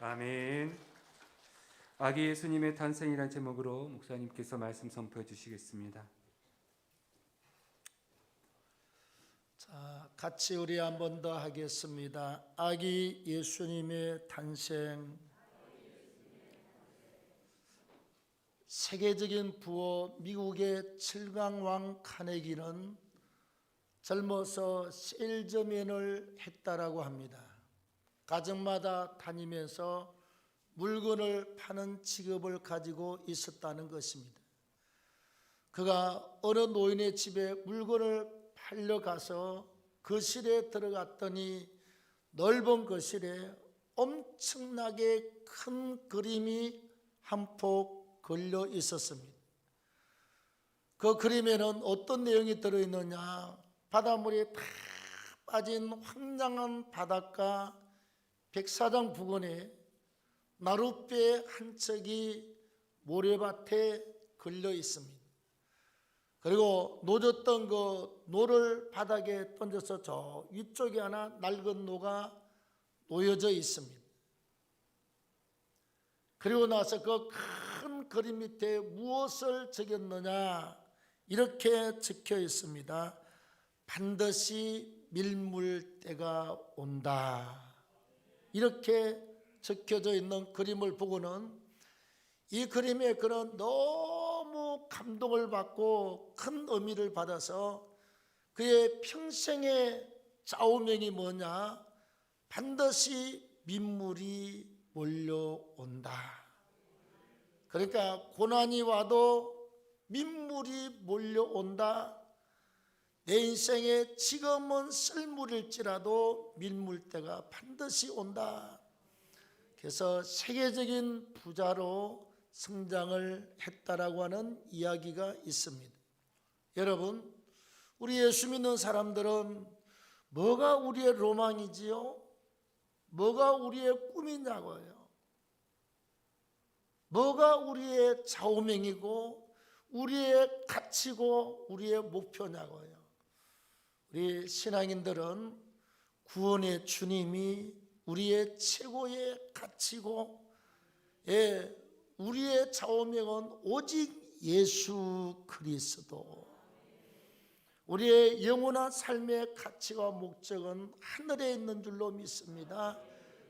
아멘. 아기 예수님의 탄생이란 제목으로 목사님께서 말씀 선포해 주시겠습니다. 자, 같이 우리 한 번 더 하겠습니다. 아기 예수님의 탄생. 세계적인 부호 미국의 7강왕 카네기는 젊어서 세일즈맨을 했다라고 합니다. 가정마다 다니면서 물건을 파는 직업을 가지고 있었다는 것입니다. 그가 어느 노인의 집에 물건을 팔러 가서 거실에 들어갔더니 넓은 거실에 엄청나게 큰 그림이 한 폭 걸려 있었습니다. 그 그림에는 어떤 내용이 들어있느냐? 바닷물이 다 빠진 황량한 바닷가 백사장 부근에 나룻배 한 척이 모래밭에 걸려 있습니다. 그리고 노졌던 그 노를 바닥에 던져서 저 위쪽에 하나 낡은 노가 놓여져 있습니다. 그리고 나서 그 큰 그림 밑에 무엇을 적였느냐? 이렇게 적혀 있습니다. 반드시 밀물 때가 온다. 이렇게 적혀져 있는 그림을 보고는 이 그림에 그런 너무 감동을 받고 큰 의미를 받아서 그의 평생의 좌우명이 뭐냐? 반드시 민물이 몰려온다. 그러니까 고난이 와도 민물이 몰려온다. 내 인생에 지금은 쓸물일지라도 밀물 때가 반드시 온다. 그래서 세계적인 부자로 성장을 했다라고 하는 이야기가 있습니다. 여러분, 우리 예수 믿는 사람들은 뭐가 우리의 로망이지요? 뭐가 우리의 꿈이냐고요. 뭐가 우리의 좌우명이고 우리의 가치고 우리의 목표냐고요. 우리 신앙인들은 구원의 주님이 우리의 최고의 가치고, 우리의 좌우명은 오직 예수 그리스도. 우리의 영원한 삶의 가치와 목적은 하늘에 있는 줄로 믿습니다.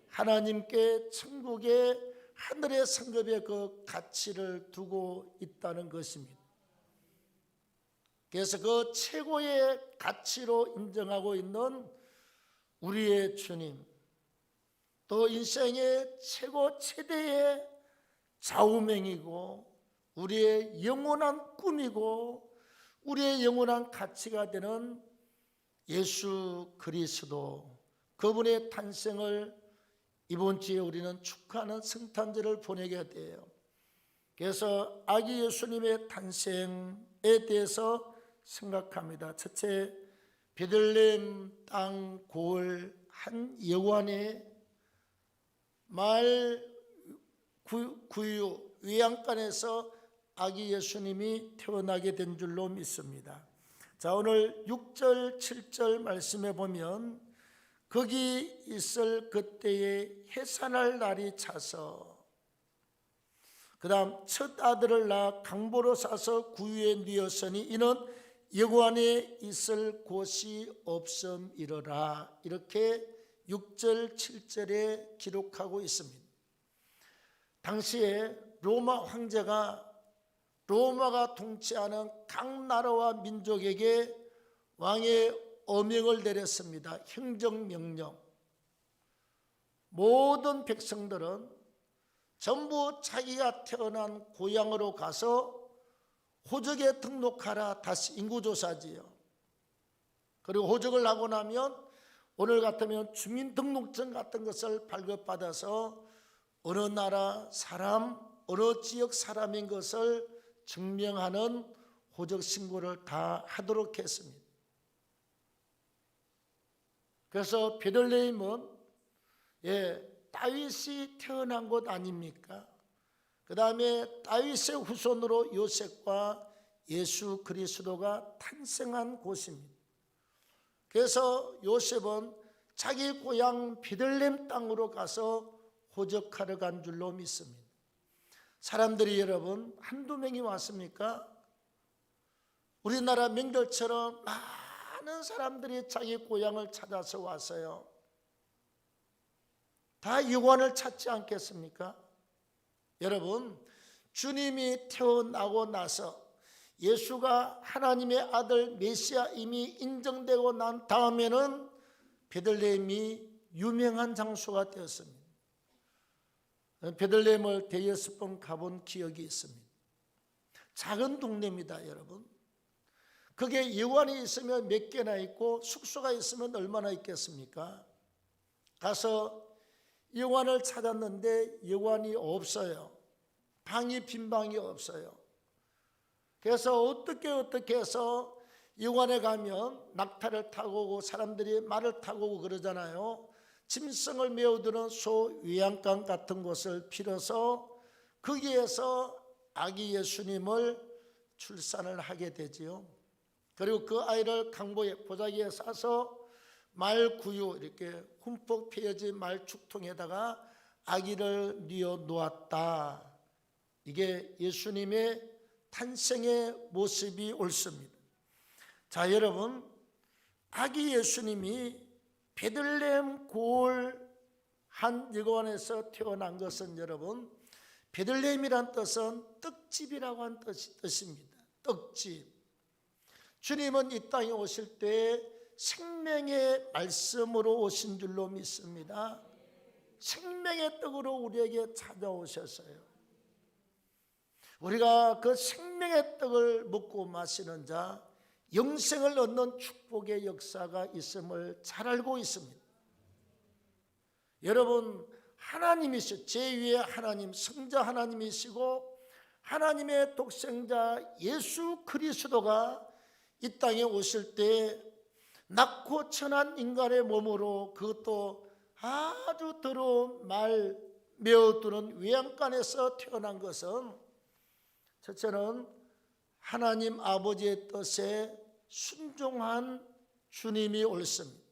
하나님께 천국의 하늘의 성급의 그 가치를 두고 있다는 것입니다. 그래서 그 최고의 가치로 인정하고 있는 우리의 주님, 또 인생의 최대의 좌우명이고 우리의 영원한 꿈이고 우리의 영원한 가치가 되는 예수 그리스도, 그분의 탄생을 이번 주에 우리는 축하하는 성탄절을 보내게 돼요. 그래서 아기 예수님의 탄생에 대해서 생각합니다. 첫째, 베들레헴 땅 고을 한 여관의 말 구유 외양간에서 아기 예수님이 태어나게 된 줄로 믿습니다. 자, 오늘 6절 7절 말씀에 보면 거기 있을 그때에 해산할 날이 차서 그 다음 첫 아들을 낳아 강보로 싸서 구유에 뉘었으니 이는 여관에 있을 곳이 없음이러라. 이렇게 6절 7절에 기록하고 있습니다. 당시에 로마 황제가 로마가 통치하는 각 나라와 민족에게 왕의 어명을 내렸습니다. 행정명령. 모든 백성들은 전부 자기가 태어난 고향으로 가서 호적에 등록하라. 다시 인구조사지요. 그리고 호적을 하고 나면 오늘 같으면 주민등록증 같은 것을 발급받아서 어느 나라 사람, 어느 지역 사람인 것을 증명하는 호적 신고를 다 하도록 했습니다. 그래서 베들레헴은 다윗이 태어난 곳 아닙니까? 그 다음에 다윗의 후손으로 요셉과 예수 그리스도가 탄생한 곳입니다. 그래서 요셉은 자기 고향 베들레헴 땅으로 가서 호적하러 간 줄로 믿습니다. 사람들이 여러분 한두 명이 왔습니까? 우리나라 명절처럼 많은 사람들이 자기 고향을 찾아서 왔어요. 다 유관을 찾지 않겠습니까? 여러분, 주님이 태어나고 나서 예수가 하나님의 아들 메시아임이 인정되고 난 다음에는 베들레헴이 유명한 장소가 되었습니다. 베들레헴을 대여섯 번 가본 기억이 있습니다. 작은 동네입니다, 여러분. 그게 여관이 있으면 몇 개나 있고 숙소가 있으면 얼마나 있겠습니까? 가서 여관을 찾았는데 여관이 없어요. 방이 빈 방이 없어요. 그래서 어떻게 해서 여관에 가면 낙타를 타고 오고 사람들이 말을 타고 오고 그러잖아요. 짐승을 메어두는 소 외양간 같은 곳을 빌어서 거기에서 아기 예수님을 출산을 하게 되지요. 그리고 그 아이를 강보에 보자기에 싸서 말구유 이렇게 흠뻑 패여진 말죽통에다가 아기를 뉘어 놓았다. 이게 예수님의 탄생의 모습이 옳습니다. 자, 여러분, 아기 예수님이 베들레헴 고을 한 여관에서 태어난 것은 여러분, 베들레헴이란 뜻은 떡집이라고 한 뜻입니다. 떡집. 주님은 이 땅에 오실 때 생명의 말씀으로 오신 줄로 믿습니다. 생명의 떡으로 우리에게 찾아오셨어요. 우리가 그 생명의 떡을 먹고 마시는 자, 영생을 얻는 축복의 역사가 있음을 잘 알고 있습니다. 여러분, 하나님이시죠. 제2의 하나님, 성자 하나님이시고 하나님의 독생자 예수 그리스도가 이 땅에 오실 때 낮고 천한 인간의 몸으로, 그것도 아주 더러운 말 메어두는 외양간에서 태어난 것은 첫째는 하나님 아버지의 뜻에 순종한 주님이 옳습니다.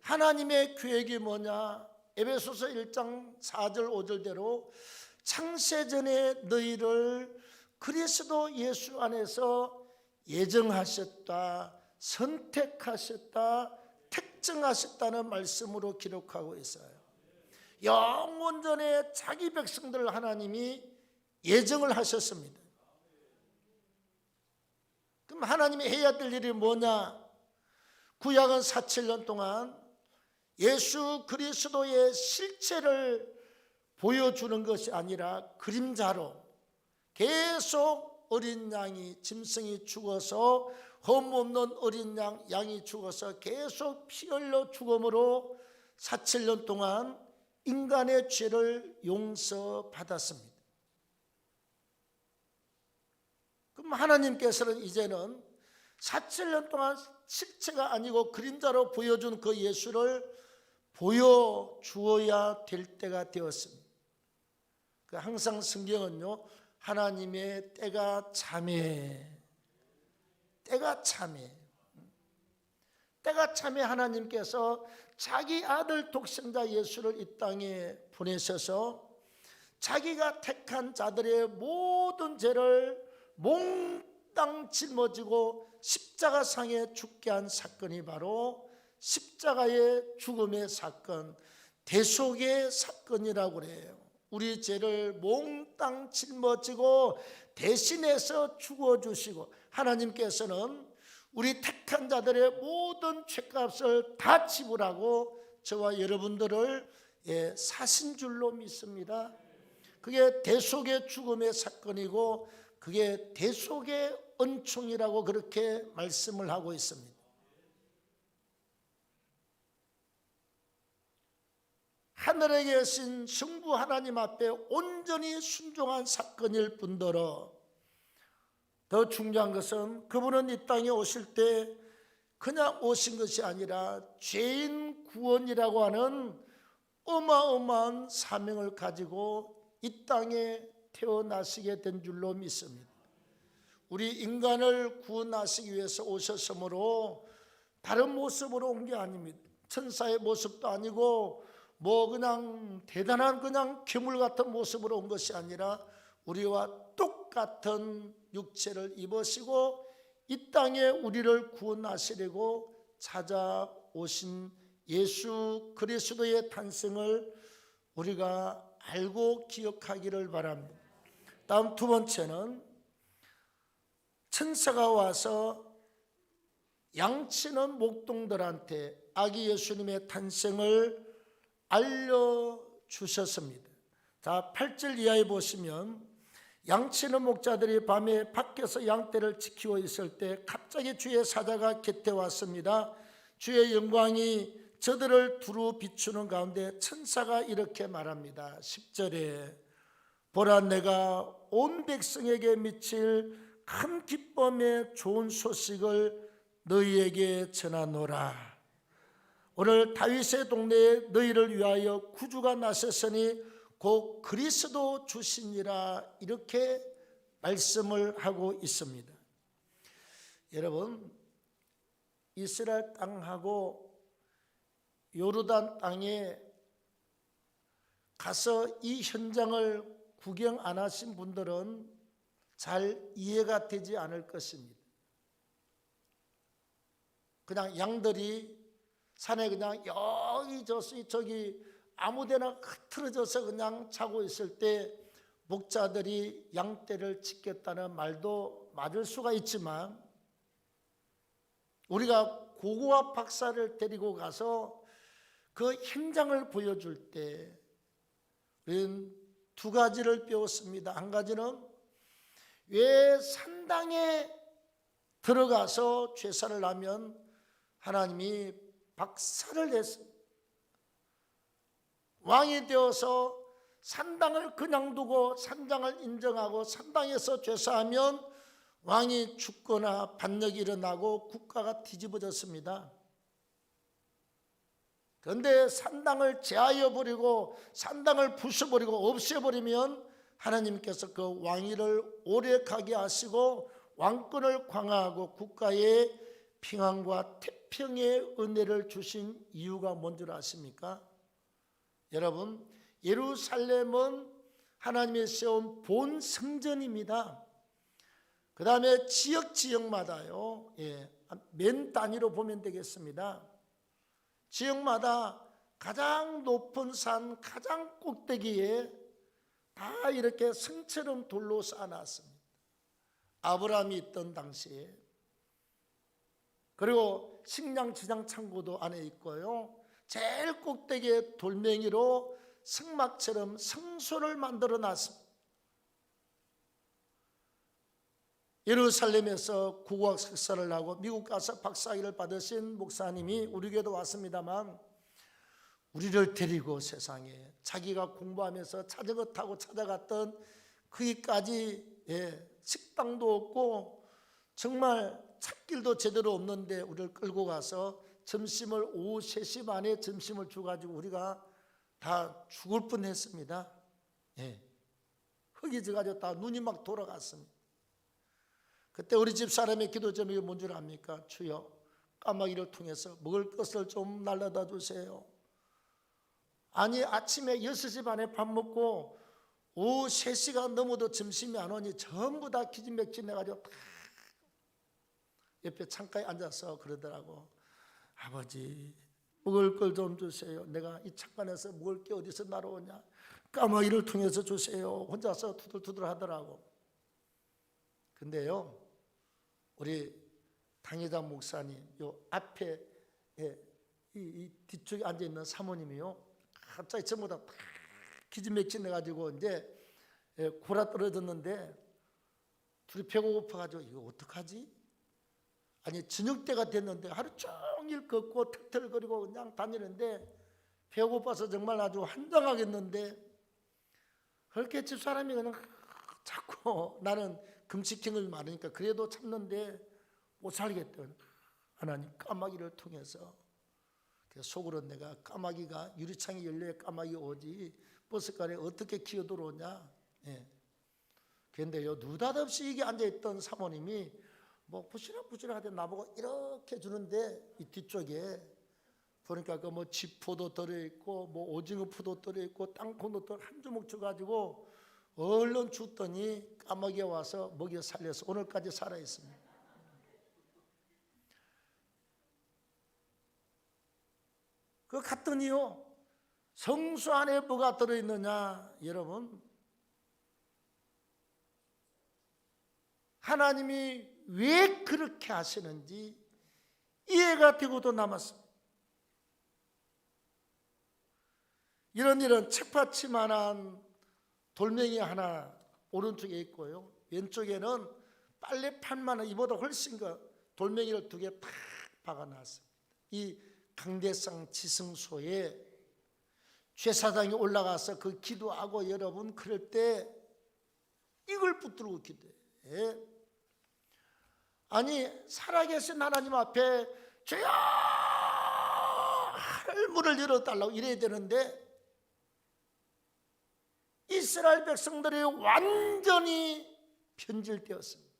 하나님의 계획이 뭐냐? 에베소서 1장 4절 5절대로 창세전에 너희를 그리스도 예수 안에서 예정하셨다, 선택하셨다, 택정하셨다는 말씀으로 기록하고 있어요. 영원전에 자기 백성들을 하나님이 예정을 하셨습니다. 그럼 하나님이 해야 될 일이 뭐냐? 구약은 4,7년 동안 예수 그리스도의 실체를 보여주는 것이 아니라 그림자로 계속 어린 양이, 짐승이 죽어서 흠없는 어린 양이 죽어서 계속 피 흘려 죽음으로 4,7년 동안 인간의 죄를 용서받았습니다. 그럼 하나님께서는 이제는 4,7년 동안 실체가 아니고 그림자로 보여준 그 예수를 보여주어야 될 때가 되었습니다. 항상 성경은요, 하나님의 때가 참해, 때가 참해, 때가 참해 하나님께서 자기 아들 독생자 예수를 이 땅에 보내셔서 자기가 택한 자들의 모든 죄를 몽땅 짊어지고 십자가상에 죽게 한 사건이 바로 십자가의 죽음의 사건, 대속의 사건이라고 그래요. 우리 죄를 몽땅 짊어지고 대신해서 죽어주시고, 하나님께서는 우리 택한 자들의 모든 죄값을 다 지불하고 저와 여러분들을 사신 줄로 믿습니다. 그게 대속의 죽음의 사건이고 그게 대속의 은총이라고 그렇게 말씀을 하고 있습니다. 하늘에 계신 성부 하나님 앞에 온전히 순종한 사건일 뿐더러 더 중요한 것은 그분은 이 땅에 오실 때 그냥 오신 것이 아니라 죄인 구원이라고 하는 어마어마한 사명을 가지고 이 땅에 태어나시게 된 줄로 믿습니다. 우리 인간을 구원하시기 위해서 오셨으므로 다른 모습으로 온 게 아닙니다. 천사의 모습도 아니고 뭐 그냥 대단한 그냥 괴물 같은 모습으로 온 것이 아니라 우리와 똑같은 육체를 입으시고 이 땅에 우리를 구원하시려고 찾아오신 예수 그리스도의 탄생을 우리가 알고 기억하기를 바랍니다. 다음 두 번째는 천사가 와서 양치는 목동들한테 아기 예수님의 탄생을 알려주셨습니다. 자, 8절 이하에 보시면 양치는 목자들이 밤에 밖에서 양떼를 지키고 있을 때 갑자기 주의 사자가 곁에 왔습니다. 주의 영광이 저들을 두루 비추는 가운데 천사가 이렇게 말합니다. 10절에 보라, 내가 온 백성에게 미칠 큰 기쁨의 좋은 소식을 너희에게 전하노라. 오늘 다윗의 동네에 너희를 위하여 구주가 나셨으니 곧 그리스도 주시니라, 이렇게 말씀을 하고 있습니다. 여러분, 이스라엘 땅하고 요르단 땅에 가서 이 현장을 구경 안 하신 분들은 잘 이해가 되지 않을 것입니다. 그냥 양들이 산에 그냥 저기 아무데나 흐트러져서 그냥 자고 있을 때 목자들이 양떼를 지켰다는 말도 맞을 수가 있지만, 우리가 고고학 박사를 데리고 가서 그 현장을 보여줄 때 우리는 두 가지를 배웠습니다. 한 가지는 왜 산당에 들어가서 제사를 하면 하나님이 박살을 냈습니다. 왕이 되어서 산당을 그냥 두고 산당을 인정하고 산당에서 제사하면 왕이 죽거나 반역이 일어나고 국가가 뒤집어졌습니다. 그런데 산당을 제하여 버리고 산당을 부숴버리고 없애버리면 하나님께서 그 왕위를 오래 가게 하시고 왕권을 강화하고 국가에 평안과 태평의 은혜를 주신 이유가 뭔지 아십니까? 여러분, 예루살렘은 하나님이 세운 본 성전입니다. 그 다음에 지역마다요, 면 단위로 보면 되겠습니다. 지역마다 가장 높은 산 가장 꼭대기에 다 이렇게 성처럼 돌로 쌓아놨습니다. 아브라함이 있던 당시에. 그리고 식량지장 창고도 안에 있고요, 제일 꼭대기에 돌멩이로 성막처럼 성소를 만들어 놨습니다. 예루살렘에서 국어학 석사를 하고 미국 가서 박사학위를 받으신 목사님이 우리 교회도 왔습니다만, 우리를 데리고 세상에 자기가 공부하면서 자전거 타고 찾아갔던 거기까지, 식당도 없고 정말 찾길도 제대로 없는데 우리를 끌고 가서 점심을 오후 3시 반에 점심을 줘가지고 우리가 다 죽을 뻔했습니다. 흙이 져가지고 다 눈이 막 돌아갔습니다. 그때 우리 집 사람의 기도 제목이 뭔 줄 압니까? 주여, 까마귀를 통해서 먹을 것을 좀 날라다 주세요. 아니, 아침에 6시 반에 밥 먹고 오후 3시가 넘어도 점심이 안 오니 전부 다 기진맥진해가지고 다 옆에 창가에 앉아서 그러더라고. 아버지, 먹을 걸 좀 주세요. 내가 이 창간에서 먹을 게 어디서 날아오냐. 까마귀를 통해서 주세요. 혼자서 투덜투덜 하더라고. 근데요, 우리 당회장 목사님 요 앞에, 이 뒤쪽에 앉아있는 사모님이요, 갑자기 전부 다 기진맥진해가지고 이제 골아 떨어졌는데 둘이 배고파가지고 이거 어떡하지? 아니, 저녁 때가 됐는데 하루 종일 걷고 턱털거리고 그냥 다니는데 배고파서 정말 아주 환장하겠는데, 그렇게 집사람이 그냥 자꾸 나는 금식행을 많으니까 그래도 참는데 못 살겠던 하나님, 까마귀를 통해서 속으로 내가 까마귀가 유리창이 열려야 까마귀 오지 버스간에 어떻게 기어 들어오냐. 그런데요, 느닷없이 이게 앉아있던 사모님이 뭐 부시럭부시럭 하더니 나보고 이렇게 주는데 이 뒤쪽에 보니까 그 뭐 쥐포도 들어있고 뭐 오징어포도 들어있고 땅콩도 한 주먹 줘가지고 얼른 줬더니 까마귀가 와서 먹여 살려서 오늘까지 살아있습니다. 그 갔더니요, 성수 안에 뭐가 들어있느냐, 여러분, 하나님이 왜 그렇게 하시는지 이해가 되고도 남았습니다. 이런 책받침만한 돌멩이 하나 오른쪽에 있고요, 왼쪽에는 빨래판만한 이보다 훨씬 돌멩이를 2개 탁 박아놨습니다. 이 강대상 지성소에 제사장이 올라가서 그 기도하고, 여러분 그럴 때 이걸 붙들고 기도해. 아니, 살아계신 하나님 앞에 주여 하늘문을 열어달라고 이래야 되는데, 이스라엘 백성들이 완전히 변질되었습니다.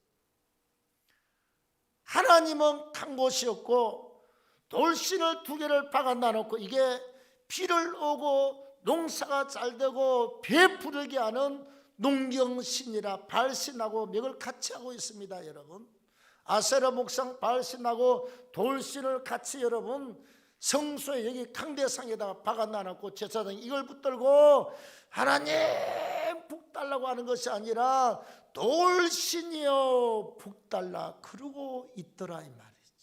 하나님은 간 곳이었고 돌신을 2개를 박아 놔놓고 이게 비를 오고 농사가 잘 되고 배부르게 하는 농경신이라 발신하고 맥을 같이 하고 있습니다. 여러분, 아세라 목상 발신하고 돌신을 같이, 여러분, 성소에 여기 강대상에다가 박아 놔놓고 제사장이 이걸 붙들고 하나님 북달라고 하는 것이 아니라 돌신이여 북달라 그러고 있더라 이 말이지.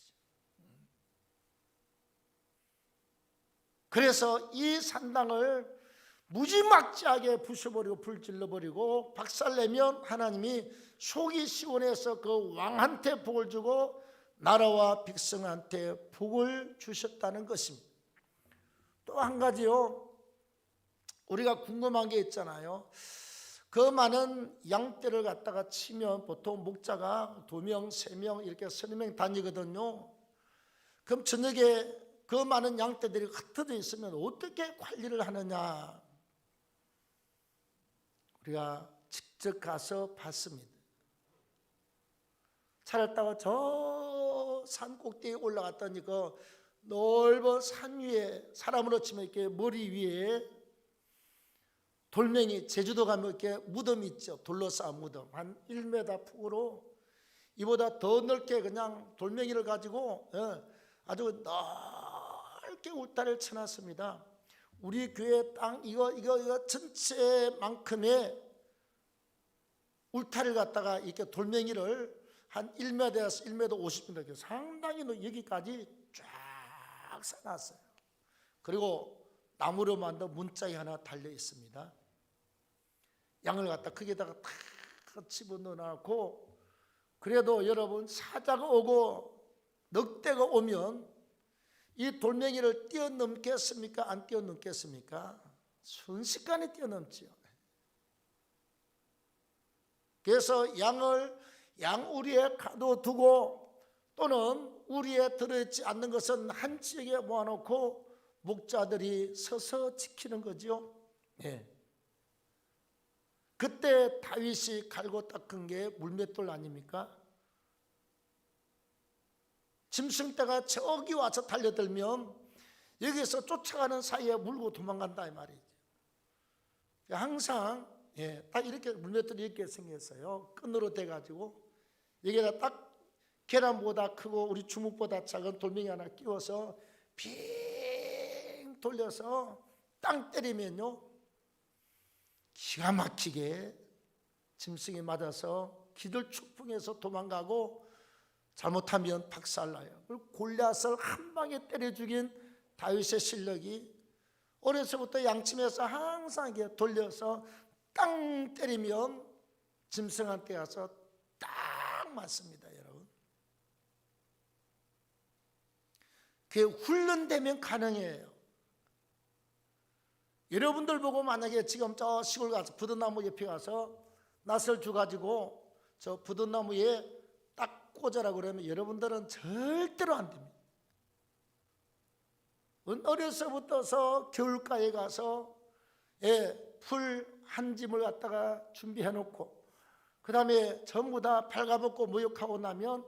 그래서 이 산당을 무지막지하게 부숴버리고 불질러버리고 박살내면 하나님이 속이 시원해서 그 왕한테 복을 주고 나라와 백성한테 복을 주셨다는 것입니다. 또 한 가지요, 우리가 궁금한 게 있잖아요. 그 많은 양떼를 갖다가 치면 보통 목자가 2명, 3명 이렇게 30명 다니거든요. 그럼 저녁에 그 많은 양떼들이 흩어져 있으면 어떻게 관리를 하느냐, 우리가 직접 가서 봤습니다. 차를 타고 저 산 꼭대기에 올라갔더니 그 넓은 산 위에, 사람으로 치면 이렇게 머리 위에 돌멩이, 제주도 가면 이렇게 무덤 있죠. 돌로 쌓은 무덤 한 1m 폭으로, 이보다 더 넓게 그냥 돌멩이를 가지고 아주 넓게 울타리를 쳐놨습니다. 우리 교회 땅 이거 전체만큼의 울타리를 갖다가 이렇게 돌멩이를 한 1m에서 1m 50m 이렇게 상당히 여기까지 쫙 쌓아놨어요. 그리고 나무로 만든 문짝이 하나 달려 있습니다. 양을 갖다 거기다가 탁 집어넣어놓고, 그래도 여러분 사자가 오고 늑대가 오면 이 돌멩이를 뛰어넘겠습니까? 안 뛰어넘겠습니까? 순식간에 뛰어넘지요. 그래서 양을 양우리에 가둬두고, 또는 우리에 들어있지 않는 것은 한 지역에 모아놓고 목자들이 서서 지키는 거죠. 그때 다윗이 갈고 닦은 게 물맷돌 아닙니까? 짐승떼가 저기 와서 달려들면 여기서 쫓아가는 사이에 물고 도망간다 이 말이죠. 항상 딱 이렇게 물맷돌이 이렇게 생겼어요. 끈으로 돼가지고 여기다 딱 계란보다 크고 우리 주먹보다 작은 돌멩이 하나 끼워서 빙 돌려서 땅 때리면요, 기가 막히게 짐승이 맞아서 기들축풍해서 도망가고 잘못하면 박살나요. 골리앗을 한 방에 때려 죽인 다윗의 실력이 어려서부터 양침에서 항상 이렇게 돌려서 땅 때리면 짐승한테 가서 딱 맞습니다. 여러분, 그게 훈련되면 가능해요. 여러분들 보고 만약에 지금 저 시골 가서 부드나무 옆에 가서 낫을 주가지고 저 부드나무에 딱 꽂아라 그러면 여러분들은 절대로 안 됩니다. 어려서부터서 겨울가에 가서 풀 한 짐을 갖다가 준비해 놓고, 그 다음에 전부 다 발가벗고 모욕하고 나면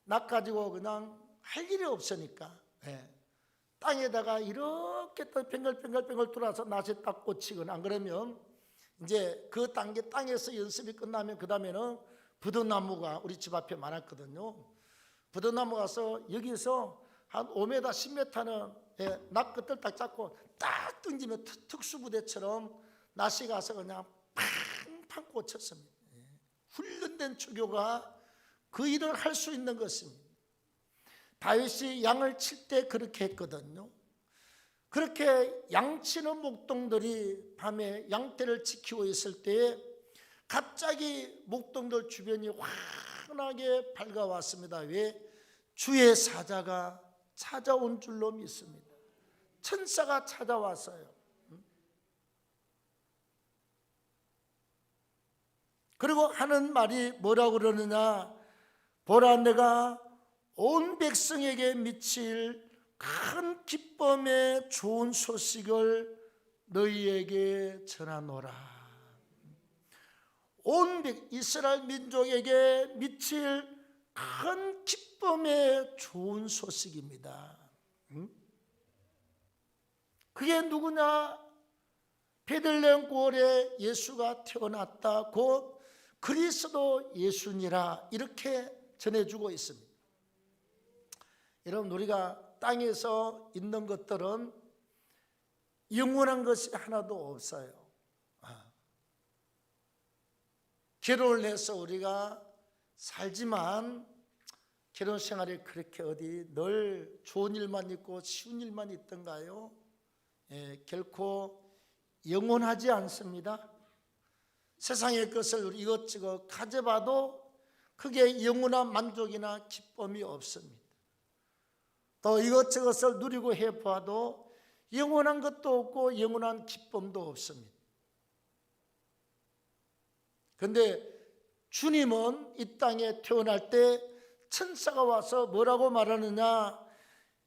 낫 가지고 그냥 할 일이 없으니까 땅에다가 이렇게 또 뱅글뱅글 돌아서 낫이 딱 꽂히거나, 안 그러면 이제 그 땅에서 연습이 끝나면 그 다음에는 부드나무가 우리 집 앞에 많았거든요. 부드나무 가서 여기서 한 5m, 10m는 낫 끝을 딱 잡고 딱 던지면 특수부대처럼 낫이 가서 그냥 팡팡 꽂혔습니다. 훈련된 추교가 그 일을 할 수 있는 것입니다. 다윗이 양을 칠 때 그렇게 했거든요. 그렇게 양치는 목동들이 밤에 양떼를 지키고 있을 때에 갑자기 목동들 주변이 환하게 밝아왔습니다. 왜? 주의 사자가 찾아온 줄로 믿습니다. 천사가 찾아왔어요. 그리고 하는 말이 뭐라고 그러느냐? 보라, 내가 온 백성에게 미칠 큰 기쁨의 좋은 소식을 너희에게 전하노라. 온 이스라엘 민족에게 미칠 큰 기쁨의 좋은 소식입니다. 그게 누구냐? 베들레헴 고을에 예수가 태어났다, 곧 그리스도 예수니라, 이렇게 전해주고 있습니다. 여러분, 우리가 땅에서 있는 것들은 영원한 것이 하나도 없어요. 결혼을 해서 우리가 살지만 결혼 생활이 그렇게 어디 늘 좋은 일만 있고 쉬운 일만 있던가요? 결코 영원하지 않습니다. 세상의 것을 우리 이것저것 가져봐도 그게 영원한 만족이나 기쁨이 없습니다. 또 이것저것을 누리고 해봐도 영원한 것도 없고 영원한 기쁨도 없습니다. 그런데 주님은 이 땅에 태어날 때 천사가 와서 뭐라고 말하느냐?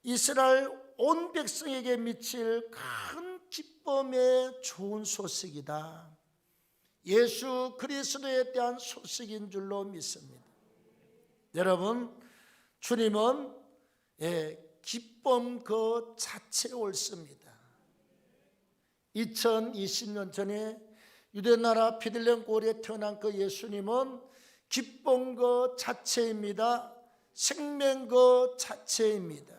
이스라엘 온 백성에게 미칠 큰 기쁨의 좋은 소식이다. 예수 그리스도에 대한 소식인 줄로 믿습니다. 여러분, 주님은 기쁨 그 자체에 옳습니다. 2020년 전에 유대나라 베들레헴 고을에 태어난 그 예수님은 기쁨 그 자체입니다. 생명 그 자체입니다.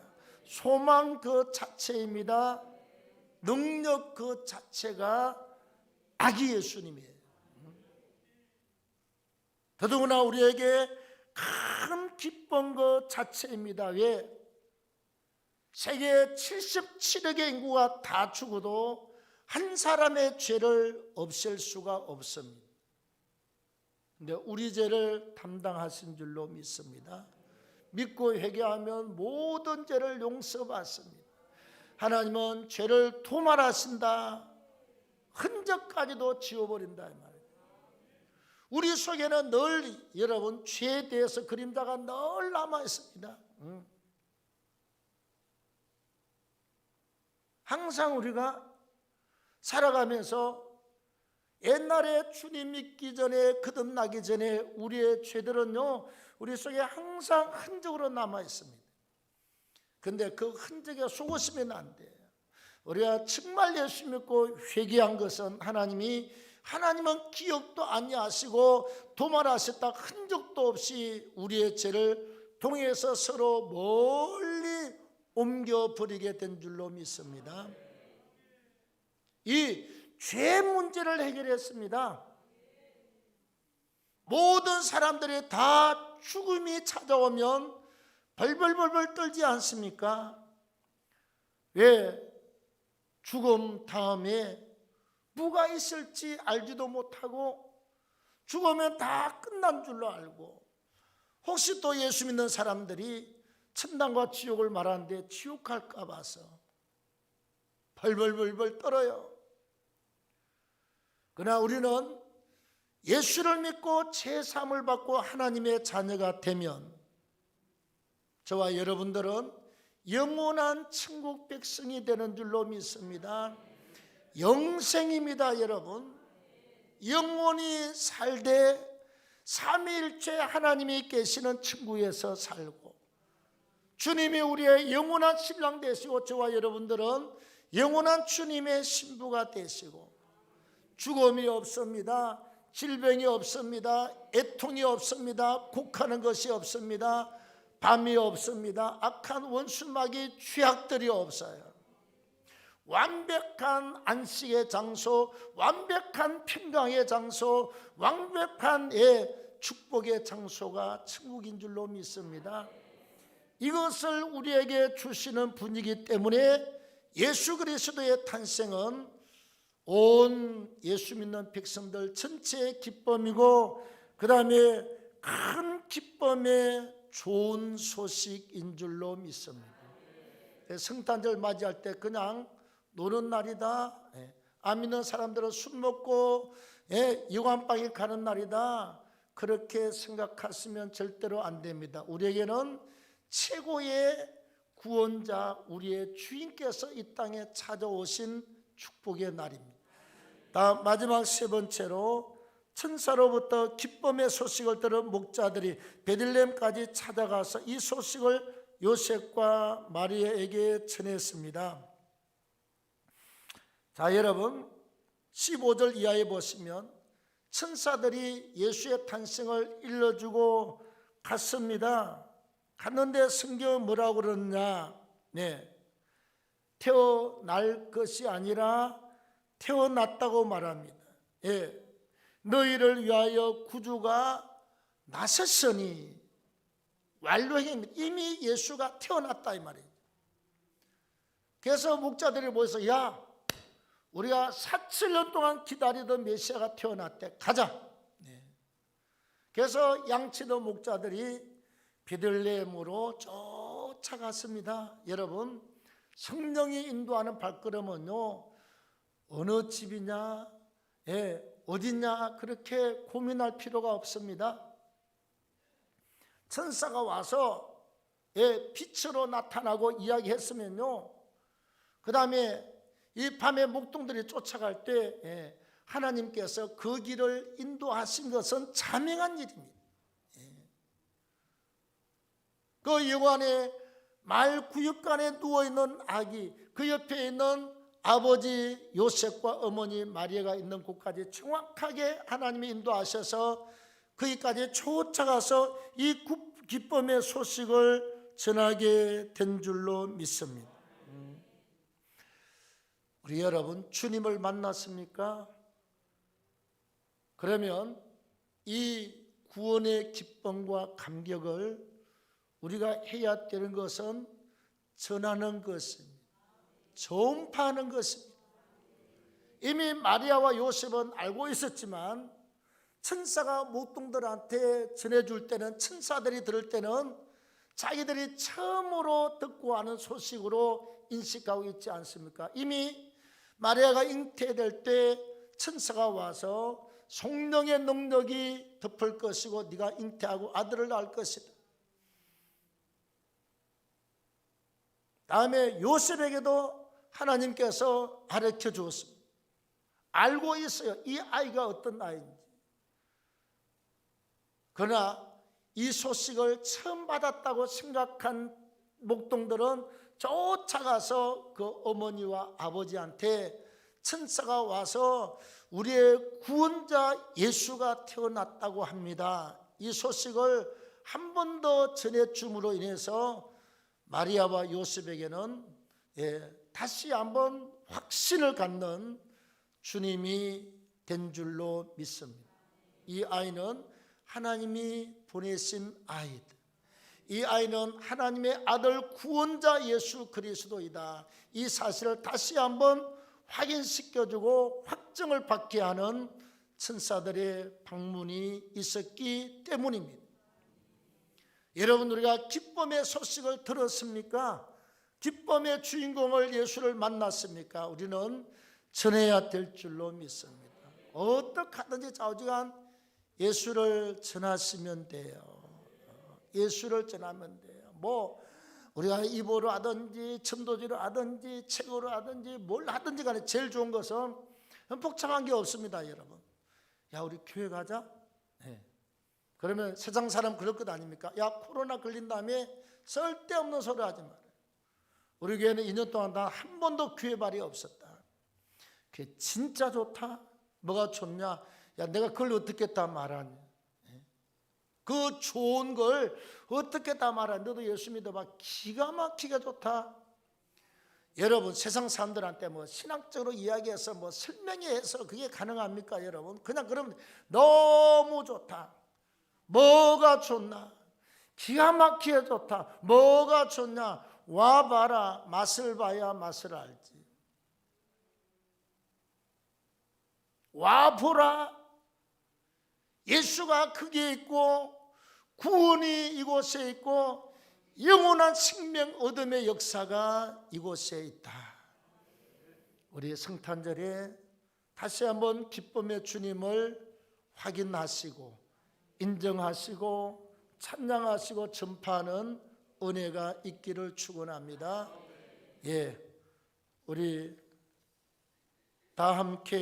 소망 그 자체입니다. 능력 그 자체가 아기 예수님이에요. 더더구나 우리에게 큰 기쁨 그 자체입니다. 왜? 세계 77억의 인구가 다 죽어도 한 사람의 죄를 없앨 수가 없습니다. 근데 우리 죄를 담당하신 줄로 믿습니다. 믿고 회개하면 모든 죄를 용서받습니다. 하나님은 죄를 도말하신다. 흔적까지도 지워버린다 이 말이에요. 우리 속에는 늘 여러분 죄에 대해서 그림자가 늘 남아 있습니다. 항상 우리가 살아가면서 옛날에 주님 믿기 전에 거듭나기 전에 우리의 죄들은요 우리 속에 항상 흔적으로 남아 있습니다. 근데 그 흔적에 속으시면 안 돼요. 우리가 정말 예수 믿고 회개한 것은 하나님은 기억도 아니하시고 도말하셨다 흔적도 없이 우리의 죄를 통해서 서로 멀리 옮겨버리게 된 줄로 믿습니다. 이 죄 문제를 해결했습니다. 모든 사람들이 다 죽음이 찾아오면 벌벌벌벌 떨지 않습니까? 왜? 죽음 다음에 뭐가 있을지 알지도 못하고 죽으면 다 끝난 줄로 알고, 혹시 또 예수 믿는 사람들이 천당과 지옥을 말하는데 지옥 갈까 봐서 벌벌벌벌 떨어요. 그러나 우리는 예수를 믿고 제3을 받고 하나님의 자녀가 되면 저와 여러분들은 영원한 천국 백성이 되는 줄로 믿습니다. 영생입니다. 여러분, 영원히 살되 삼위일체 하나님이 계시는 천국에서 살고 주님이 우리의 영원한 신랑 되시고 저와 여러분들은 영원한 주님의 신부가 되시고 죽음이 없습니다. 질병이 없습니다. 애통이 없습니다. 곡하는 것이 없습니다. 밤이 없습니다. 악한 원수마귀 죄악들이 없어요. 완벽한 안식의 장소, 완벽한 평강의 장소, 완벽한 축복의 장소가 천국인 줄로 믿습니다. 이것을 우리에게 주시는 분이기 때문에 예수 그리스도의 탄생은 온 예수 믿는 백성들 전체의 기쁨이고, 그 다음에 큰 기쁨의 좋은 소식인 줄로 믿습니다. 성탄절 맞이할 때 그냥 노는 날이다, 안 믿는 사람들은 술 먹고 유감방에 가는 날이다, 그렇게 생각하시면 절대로 안 됩니다. 우리에게는 최고의 구원자, 우리의 주인께서 이 땅에 찾아오신 축복의 날입니다. 다음 마지막 세 번째로, 천사로부터 기쁨의 소식을 들은 목자들이 베들레헴까지 찾아가서 이 소식을 요셉과 마리아에게 전했습니다. 자, 여러분 15절 이하에 보시면 천사들이 예수의 탄생을 일러주고 갔습니다. 갔는데 성경은 뭐라고 그러느냐? 태어날 것이 아니라 태어났다고 말합니다. 너희를 위하여 구주가 나섰으니, 완료형입니다. 이미 예수가 태어났다 이 말이에요. 그래서 목자들이 모여서, 야, 우리가 4,7년 동안 기다리던 메시아가 태어났대, 가자. 그래서 양치던 목자들이 베들레헴으로 쫓아갔습니다. 여러분, 성령이 인도하는 발걸음은요, 어느 집이냐, 어디냐 그렇게 고민할 필요가 없습니다. 천사가 와서 빛으로 나타나고 이야기했으면요, 그 다음에 이 밤에 목동들이 쫓아갈 때 하나님께서 그 길을 인도하신 것은 자명한 일입니다. 그 여관에 말 구육간에 누워있는 아기, 그 옆에 있는 아버지 요셉과 어머니 마리아가 있는 곳까지 정확하게 하나님이 인도하셔서 거기까지 쫓아가서 이 기쁨의 소식을 전하게 된 줄로 믿습니다. 우리 여러분, 주님을 만났습니까? 그러면 이 구원의 기쁨과 감격을 우리가 해야 되는 것은 전하는 것입니다. 전파하는 것입니다. 이미 마리아와 요셉은 알고 있었지만 천사가 목동들한테 전해줄 때는, 천사들이 들을 때는 자기들이 처음으로 듣고 아는 소식으로 인식하고 있지 않습니까? 이미 마리아가 잉태될 때 천사가 와서 성령의 능력이 덮을 것이고 네가 잉태하고 아들을 낳을 것이다. 다음에 요셉에게도 하나님께서 가르쳐 주었습니다. 알고 있어요, 이 아이가 어떤 아이인지. 그러나 이 소식을 처음 받았다고 생각한 목동들은 쫓아가서 그 어머니와 아버지한테 천사가 와서 우리의 구원자 예수가 태어났다고 합니다, 이 소식을 한 번 더 전해줌으로 인해서 마리아와 요셉에게는 다시 한번 확신을 갖는 주님이 된 줄로 믿습니다. 이 아이는 하나님이 보내신 아이다. 이 아이는 하나님의 아들 구원자 예수 그리스도이다. 이 사실을 다시 한번 확인시켜주고 확증을 받게 하는 천사들의 방문이 있었기 때문입니다. 여러분, 우리가 기쁨의 소식을 들었습니까? 기쁨의 주인공을 예수를 만났습니까? 우리는 전해야 될 줄로 믿습니다. 어떻게 하든지 좌우지간 예수를 전하시면 돼요. 예수를 전하면 돼요. 뭐 우리가 입으로 하든지 천도지로 하든지 책으로 하든지 뭘 하든지 간에 제일 좋은 것은 복잡한 게 없습니다. 여러분, 야, 우리 교회 가자. 그러면 세상 사람 그럴 것 아닙니까? 야, 코로나 걸린 다음에 쓸데없는 소리 하지 마라. 우리 교회는 2년 동안 단 한 번도 귀회발이 없었다. 그게 진짜 좋다. 뭐가 좋냐? 야, 내가 그걸 어떻게 다 말하냐? 그 좋은 걸 어떻게 다 말하냐? 너도 예수 믿어봐. 기가 막히게 좋다. 여러분, 세상 사람들한테 뭐 신학적으로 이야기해서 뭐 설명해서 그게 가능합니까, 여러분? 그냥 그러면 너무 좋다. 뭐가 좋나? 기가 막히게 좋다. 뭐가 좋냐? 와봐라. 맛을 봐야 맛을 알지. 와보라. 예수가 거기에 있고 구원이 이곳에 있고 영원한 생명 얻음의 역사가 이곳에 있다. 우리 성탄절에 다시 한번 기쁨의 주님을 확인하시고 인정하시고 찬양하시고 전파하는 은혜가 있기를 축원합니다. 예, 우리 다 함께